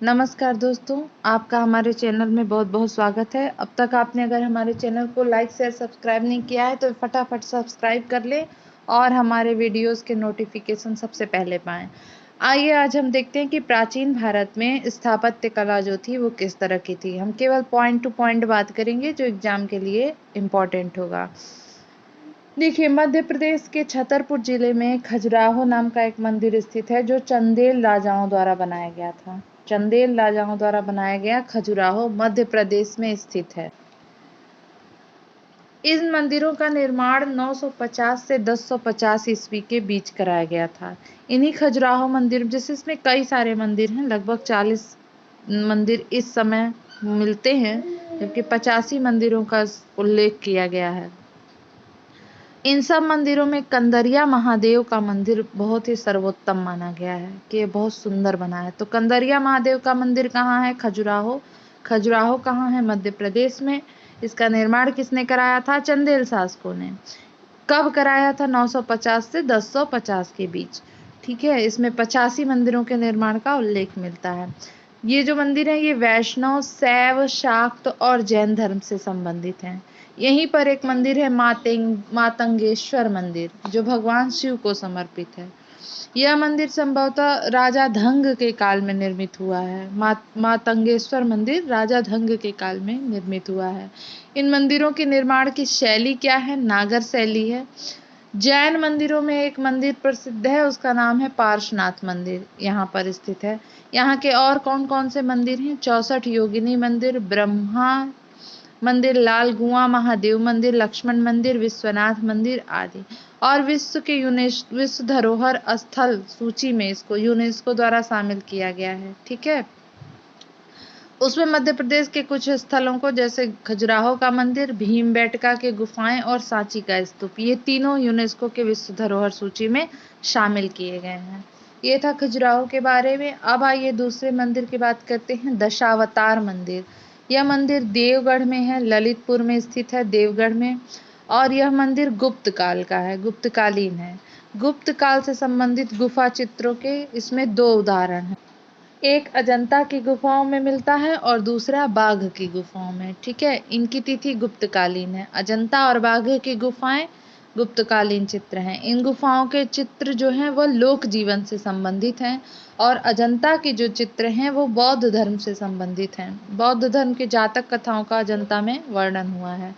नमस्कार दोस्तों, आपका हमारे चैनल में बहुत बहुत स्वागत है। अब तक आपने अगर हमारे चैनल को लाइक शेयर सब्सक्राइब नहीं किया है तो फटाफट सब्सक्राइब कर लें और हमारे वीडियोस के नोटिफिकेशन सबसे पहले पाएं। आइए आज हम देखते हैं कि प्राचीन भारत में स्थापत्य कला जो थी वो किस तरह की थी। हम केवल पॉइंट टू पॉइंट बात करेंगे जो एग्जाम के लिए इम्पोर्टेंट होगा। देखिए, मध्य प्रदेश के छतरपुर जिले में खजुराहो नाम का एक मंदिर स्थित है जो चंदेल राजाओं द्वारा बनाया गया था। चंदेल राजाओं द्वारा बनाया गया खजुराहो मध्य प्रदेश में स्थित है। इन मंदिरों का निर्माण 950 से 1050 ईस्वी के बीच कराया गया था। इन्हीं खजुराहो मंदिर, जैसे इसमें कई सारे मंदिर हैं, लगभग 40 मंदिर इस समय मिलते हैं, जबकि 85 मंदिरों का उल्लेख किया गया है। इन सब मंदिरों में कंदरिया महादेव का मंदिर बहुत ही सर्वोत्तम माना गया है कि ये बहुत सुंदर बना है। तो कंदरिया महादेव का मंदिर कहाँ है? खजुराहो। खजुराहो कहाँ है? मध्य प्रदेश में। इसका निर्माण किसने कराया था? चंदेल शासकों ने। कब कराया था? 950 से 1050 के बीच। ठीक है, इसमें 85 मंदिरों के निर्माण का उल्लेख मिलता है। ये जो मंदिर है ये वैष्णव, शैव, शाक्त और जैन धर्म से संबंधित हैं। यहीं पर एक मंदिर है मातंगेश्वर मंदिर, जो भगवान शिव को समर्पित है। यह मंदिर संभवतः राजा धंग के काल में निर्मित हुआ है। मातंगेश्वर मंदिर राजा धंग के काल में निर्मित हुआ है। इन मंदिरों के निर्माण की शैली क्या है? नागर शैली है। जैन मंदिरों में एक मंदिर प्रसिद्ध है, उसका नाम है पार्श्वनाथ मंदिर, यहाँ पर स्थित है। यहाँ के और कौन कौन से मंदिर हैं? 64 योगिनी मंदिर, ब्रह्मा मंदिर, लाल कुआं महादेव मंदिर, लक्ष्मण मंदिर, विश्वनाथ मंदिर आदि। और विश्व धरोहर स्थल सूची में इसको यूनेस्को द्वारा शामिल किया गया है। ठीक है, उसमें मध्य प्रदेश के कुछ स्थलों को, जैसे खजुराहो का मंदिर, भीमबेटका के गुफाएं और सांची का स्तूप, ये तीनों यूनेस्को के विश्व धरोहर सूची में शामिल किए गए हैं। ये था खजुराहो के बारे में। अब आइए दूसरे मंदिर की बात करते हैं, दशावतार मंदिर। यह मंदिर देवगढ़ में है, ललितपुर में स्थित है, देवगढ़ में। और यह मंदिर गुप्त काल का है, गुप्तकालीन है। गुप्त काल से संबंधित गुफा चित्रों के इसमें दो उदाहरण हैं। एक अजंता की गुफाओं में मिलता है और दूसरा बाघ की गुफाओं में। ठीक है, इनकी तिथि गुप्तकालीन है। अजंता और बाघ की गुफाएं गुप्तकालीन चित्र हैं। इन गुफाओं के चित्र जो हैं वो लोक जीवन से संबंधित हैं और अजंता के जो चित्र हैं वो बौद्ध धर्म से संबंधित हैं। बौद्ध धर्म के जातक कथाओं का अजंता में वर्णन हुआ है।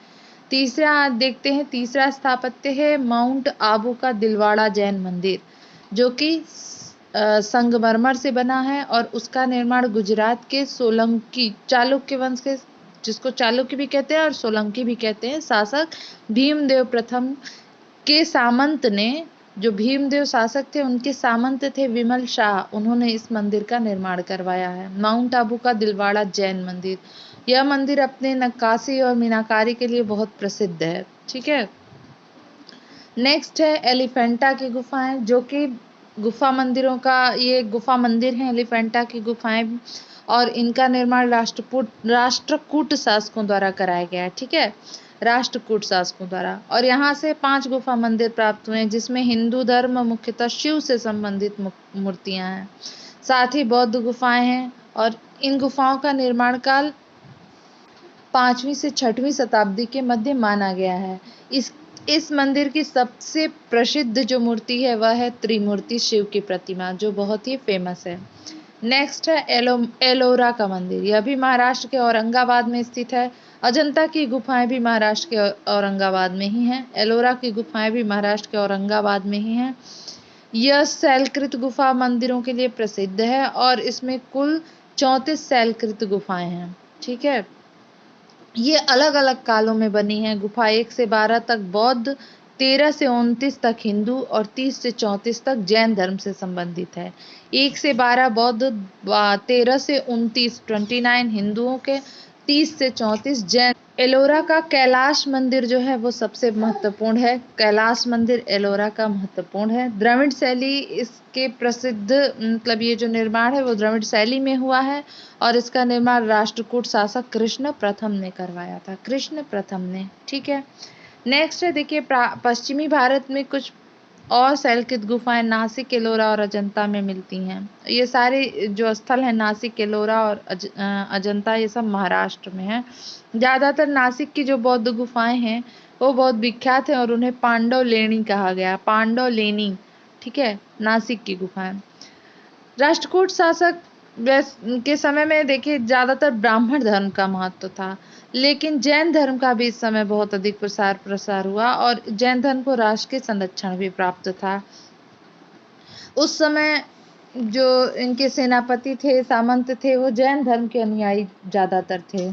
तीसरा देखते हैं, तीसरा स्थापत्य है माउंट आबू का दिलवाड़ा जैन मंदिर, जो कि संगमरमर से बना है और उसका निर्माण गुजरात के सोलंकी चालुक्य वंश के, जिसको चालुक्य भी कहते हैं और सोलंकी भी कहते हैं, शासक भीमदेव प्रथम के सामंत ने, जो भीमदेव शासक थे उनके सामंत थे विमल शाह, उन्होंने इस मंदिर का निर्माण करवाया है। माउंट आबू का दिलवाड़ा जैन मंदिर, यह मंदिर अपने नक्काशी और मीनाकारी के लिए बहुत प्रसिद्ध है। ठीक है, नेक्स्ट है एलिफेंटा की गुफाएं, जो कि गुफा मंदिरों का ये गुफा मंदिर है एलिफेंटा की गुफाएं, और इनका निर्माण राष्ट्रकूट शासकों द्वारा कराया गया है। ठीक है, राष्ट्रकूट शासकों द्वारा। और यहाँ से 5 गुफा मंदिर प्राप्त हुए हैं, जिसमें हिंदू धर्म मुख्यतः शिव से संबंधित मूर्तियां हैं, साथ ही बौद्ध गुफाएं हैं। और इन गुफाओं का निर्माण काल 5वीं से 6वीं शताब्दी के मध्य माना गया है। इस मंदिर की सबसे प्रसिद्ध जो मूर्ति है वह है त्रिमूर्ति शिव की प्रतिमा, जो बहुत ही फेमस है। नेक्स्ट है एलोरा का मंदिर, यह भी महाराष्ट्र के औरंगाबाद में स्थित है। अजंता की गुफाएं भी महाराष्ट्र के औरंगाबाद में ही हैं। एलोरा की गुफाएं भी महाराष्ट्र के औरंगाबाद में ही हैं। यह शैलकृत गुफा मंदिरों के लिए प्रसिद्ध है और इसमें कुल 34 शैलकृत गुफाएं हैं। ठीक है, ये अलग अलग कालों में बनी है। गुफा 1 से 12 तक बौद्ध, 13 से 29 तक हिंदू और 30 से 34 तक जैन धर्म से संबंधित है। 1 से 12 बौद्ध, 13 से 29 29 हिंदुओं के, 30 से 34 जैन। एलोरा का कैलाश मंदिर जो है वो सबसे महत्वपूर्ण है। कैलाश मंदिर एलोरा का महत्वपूर्ण है। द्रविड़ शैली इसके प्रसिद्ध, मतलब ये जो निर्माण है वो द्रविड़ शैली में हुआ है और इसका निर्माण राष्ट्रकूट शासक कृष्ण प्रथम ने करवाया था, कृष्ण प्रथम ने। ठीक है, नेक्स्ट है देखिए, पश्चिमी भारत में कुछ और शैलकृत गुफाएं नासिक, एलोरा और अजंता में मिलती हैं। ये सारे जो स्थल हैं नासिक, एलोरा और अजंता, ये सब महाराष्ट्र में है। ज़्यादातर नासिक की जो बौद्ध गुफाएं हैं वो बहुत विख्यात हैं और उन्हें पांडव लेणी कहा गया। पांडव लेणी, ठीक है, नासिक की गुफाएं। राष्ट्रकूट शासक के समय में देखिए ज़्यादातर ब्राह्मण धर्म का महत्व था, लेकिन जैन धर्म का भी इस समय बहुत अधिक प्रसार हुआ और जैन धर्म को राष्ट्र के संरक्षण भी प्राप्त था। उस समय जो इनके सेनापति थे, सामंत थे, वो जैन धर्म के अनुयायी ज़्यादातर थे।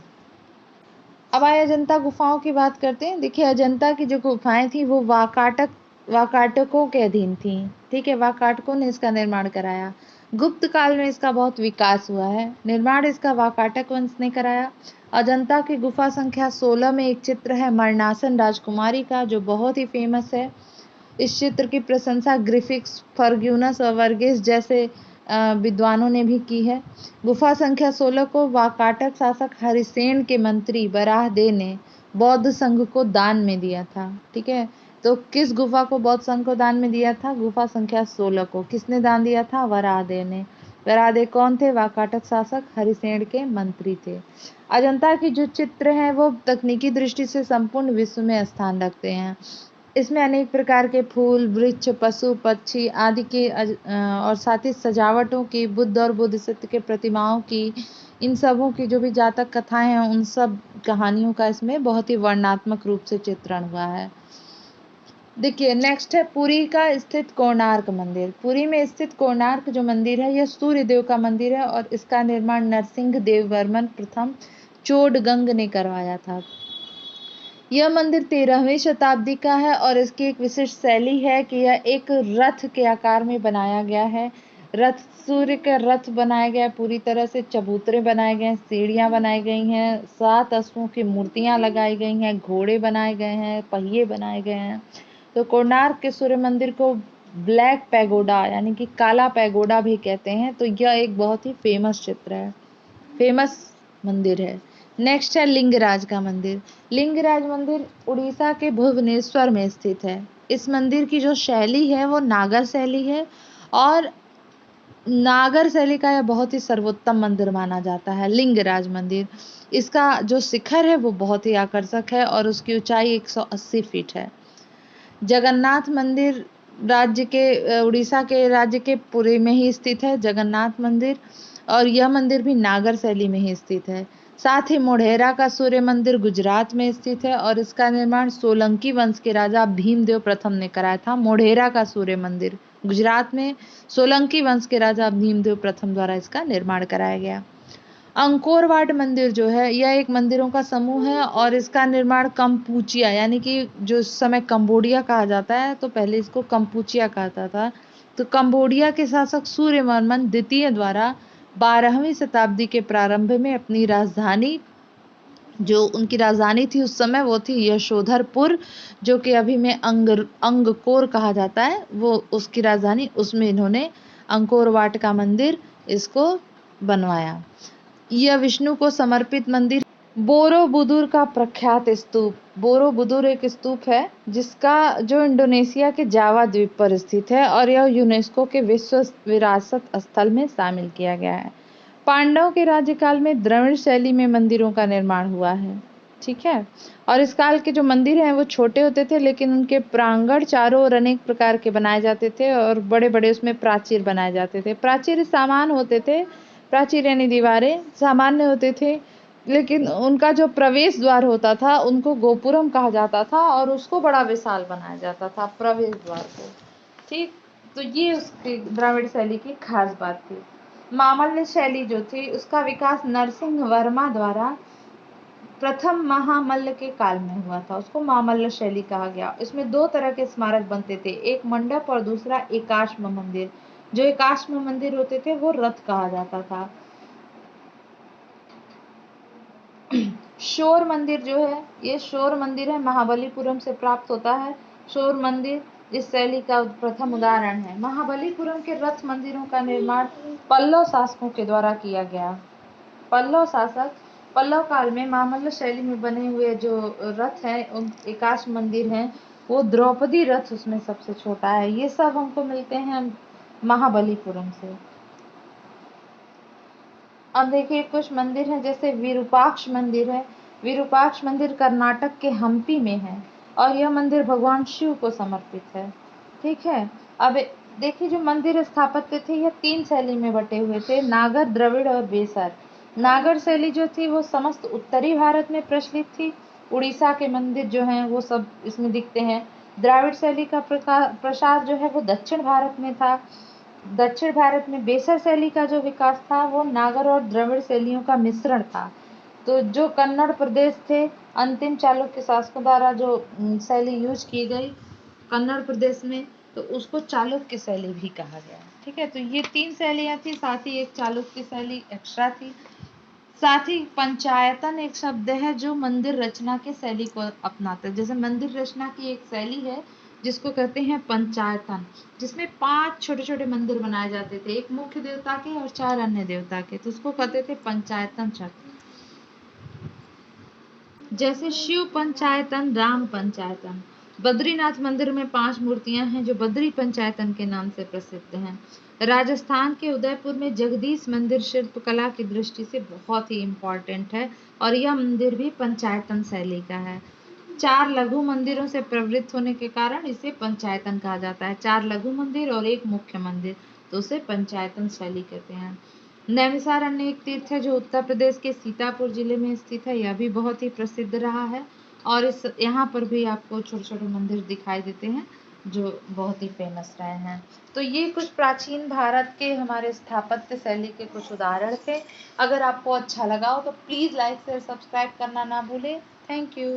अब आए अजंता गुफाओं की बात करते हैं। देखिए अजंता की जो गुफाएं थी वो वाकाटकों के अधीन थी, ठीक है, वाकाटकों ने इसका निर्माण कराया। गुप्त काल में इसका बहुत विकास हुआ है। निर्माण इसका वाकाटक वंश ने कराया। अजंता की गुफा संख्या 16 में एक चित्र है मरणासन राजकुमारी का, जो बहुत ही फेमस है। इस चित्र की प्रशंसा ग्रिफिक्स, फर्ग्यूनस और वर्गीस जैसे विद्वानों ने भी की है। गुफा संख्या 16 को वाकाटक शासक हरिसेन के मंत्री वराहदे ने बौद्ध संघ को दान में दिया था, ठीक है। तो किस गुफा को बौद्ध संघ को दान में दिया था? गुफा संख्या 16 को। किसने दान दिया था? वराहदे ने। वराहदे कौन थे? वाकाटक शासक हरिसेन के मंत्री थे। अजंता की जो चित्र हैं वो तकनीकी दृष्टि से संपूर्ण विश्व में स्थान रखते हैं। इसमें अनेक प्रकार के फूल, वृक्ष, पशु, पक्षी आदि के और साथ ही सजावटों की, बुद्ध और बोधिसत्व के प्रतिमाओं की, इन सबों की जो भी जातक कथाएं हैं उन सब कहानियों का इसमें बहुत ही वर्णनात्मक रूप से चित्रण हुआ है। देखिए नेक्स्ट है पुरी का स्थित कोणार्क मंदिर। पुरी में स्थित कोणार्क जो मंदिर है यह सूर्य देव का मंदिर है और इसका निर्माण नरसिंह देव वर्मन प्रथम चोडगंग ने करवाया था। यह मंदिर 13वीं शताब्दी का है और इसकी एक विशिष्ट शैली है कि यह एक रथ के आकार में बनाया गया है। रथ, सूर्य का रथ बनाया गया है, पूरी तरह से चबूतरे बनाए गए हैं, सीढ़ियां बनाई गई हैं, 7 अश्वों की मूर्तियां लगाई गई हैं, घोड़े बनाए गए हैं, पहिए बनाए गए हैं। तो कोणार्क के सूर्य मंदिर को ब्लैक पैगोडा यानी कि काला पैगोडा भी कहते हैं। तो यह एक बहुत ही फेमस चित्र है, फेमस मंदिर है। नेक्स्ट है लिंगराज का मंदिर। लिंगराज मंदिर उड़ीसा के भुवनेश्वर में स्थित है। इस मंदिर की जो शैली है वो नागर शैली है और नागर शैली का यह बहुत ही सर्वोत्तम मंदिर माना जाता है लिंगराज मंदिर। इसका जो शिखर है वो बहुत ही आकर्षक है और उसकी ऊंचाई 180 फीट है। जगन्नाथ मंदिर राज्य के उड़ीसा के राज्य के पुरी में ही स्थित है जगन्नाथ मंदिर, और यह मंदिर भी नागर शैली में ही स्थित है। साथ ही मोढेरा का सूर्य मंदिर गुजरात में स्थित है और इसका निर्माण सोलंकी वंश के राजा भीमदेव प्रथम ने कराया था। मोढेरा का सूर्य मंदिर गुजरात में सोलंकी वंश के राजा भीमदेव प्रथम द्वारा इसका निर्माण कराया गया। अंकोर वाट मंदिर जो है यह एक मंदिरों का समूह है और इसका निर्माण कंपूचिया यानी कि जो इस समय कंबोडिया कहा जाता है, तो पहले इसको कंपूचिया कहता था। तो कंबोडिया के शासक सूर्यवर्मन द्वितीय द्वारा 12वीं शताब्दी के प्रारंभ में अपनी राजधानी, जो उनकी राजधानी थी उस समय, वो थी यशोधरपुर, जो कि अभी में अंगकोर कहा जाता है, वो उसकी राजधानी, उसमें इन्होंने अंकोर वाट का मंदिर इसको बनवाया। यह विष्णु को समर्पित मंदिर। बोरोबुदुर का प्रख्यात स्तूप। बोरोबुदुर एक स्तूप है जिसका जो इंडोनेशिया के जावा द्वीप पर स्थित है और यह यूनेस्को के विश्व विरासत स्थल में शामिल किया गया है। पांडवों के राज्यकाल में द्रविड़ शैली में मंदिरों का निर्माण हुआ है, ठीक है। और इस काल के जो मंदिर हैं वो छोटे होते थे, लेकिन उनके प्रांगण चारों ओर अनेक प्रकार के बनाए जाते थे और बड़े बड़े उसमें प्राचीर बनाए जाते थे। प्राचीर सामान होते थे, प्राचीर यानी दीवारें सामान्य होते थे, लेकिन उनका जो प्रवेश द्वार होता था उनको गोपुरम कहा जाता था और उसको बड़ा विशाल बनाया जाता था प्रवेश द्वार को, ठीक। तो ये उसकी द्रविड़ शैली की खास बात थी। मामल्य शैली जो थी उसका विकास नरसिंह वर्मा द्वारा प्रथम महामल्ल के काल में हुआ था, उसको मामल्य शैली कहा गया। इसमें 2 तरह के स्मारक बनते थे, एक मंडप और दूसरा एकाश्म मंदिर। जो एकाश्म मंदिर होते थे वो रथ कहा जाता था। शोर मंदिर जो है ये शोर मंदिर है, महाबलीपुरम से प्राप्त होता है। शोर मंदिर इस शैली का प्रथम उदाहरण है। महाबलीपुरम के रथ मंदिरों का निर्माण पल्लव शासकों के द्वारा किया गया। पल्लव शासक पल्लव काल में मामल्ल शैली में बने हुए जो रथ हैं, एकाश्म मंदिर हैं, वो द्रौपदी रथ उसमें सबसे छोटा है। ये सब हमको मिलते हैं महाबलीपुरम से। अब देखिए कुछ मंदिर हैं, जैसे विरूपाक्ष मंदिर है। विरूपाक्ष मंदिर कर्नाटक के हम्पी में है और यह मंदिर भगवान शिव को समर्पित है। ठीक है। अब देखिए जो मंदिर स्थापत्य थे यह 3 शैली में बटे हुए थे, नागर, द्रविड़ और बेसर। नागर शैली जो थी वो समस्त उत्तरी भारत में प्रचलित थी। उड़ीसा के मंदिर जो हैं वो सब इसमें दिखते हैं। द्राविड़ शैली का प्रसार जो है वो दक्षिण भारत में था। दक्षिण भारत में बेसर शैली का जो विकास था वो नागर और द्रविड़ शैलियों का मिश्रण था। तो जो कन्नड़ प्रदेश थे, अंतिम चालुक्य शासकों द्वारा जो शैली यूज की गई कन्नड़ प्रदेश में, तो उसको चालुक्य शैली भी कहा गया। ठीक है, तो ये 3 शैलियां थी, साथ ही एक चालुक्य शैली एक्स्ट्रा थी। साथ ही पंचायतन एक शब्द है जो मंदिर रचना के शैली को अपनाता है। जैसे मंदिर रचना की एक शैली है जिसको कहते हैं पंचायतन, जिसमें 5 छोटे छोटे मंदिर बनाए जाते थे, एक मुख्य देवता के और 4 अन्य देवता के, तो उसको कहते थे पंचायतन शब्द। जैसे शिव पंचायतन, राम पंचायतन। बद्रीनाथ मंदिर में 5 मूर्तियां हैं जो बद्री पंचायतन के नाम से प्रसिद्ध हैं। राजस्थान के उदयपुर में जगदीश मंदिर शिल्पकला की दृष्टि से बहुत ही इम्पोर्टेंट है और यह मंदिर भी पंचायतन शैली का है। 4 लघु मंदिरों से प्रवृत्त होने के कारण इसे पंचायतन कहा जाता है। 4 लघु मंदिर और एक मुख्य मंदिर, तो उसे पंचायतन शैली कहते हैं। नैमिषारण्य एक तीर्थ है जो उत्तर प्रदेश के सीतापुर जिले में स्थित है। यह भी बहुत ही प्रसिद्ध रहा है और इस यहाँ पर भी आपको छोटे छोटे मंदिर दिखाई देते हैं जो बहुत ही फेमस रहे हैं। तो ये कुछ प्राचीन भारत के हमारे स्थापत्य शैली के कुछ उदाहरण थे। अगर आपको अच्छा लगा हो तो प्लीज़ लाइक शेयर सब्सक्राइब करना ना भूलें। Thank you.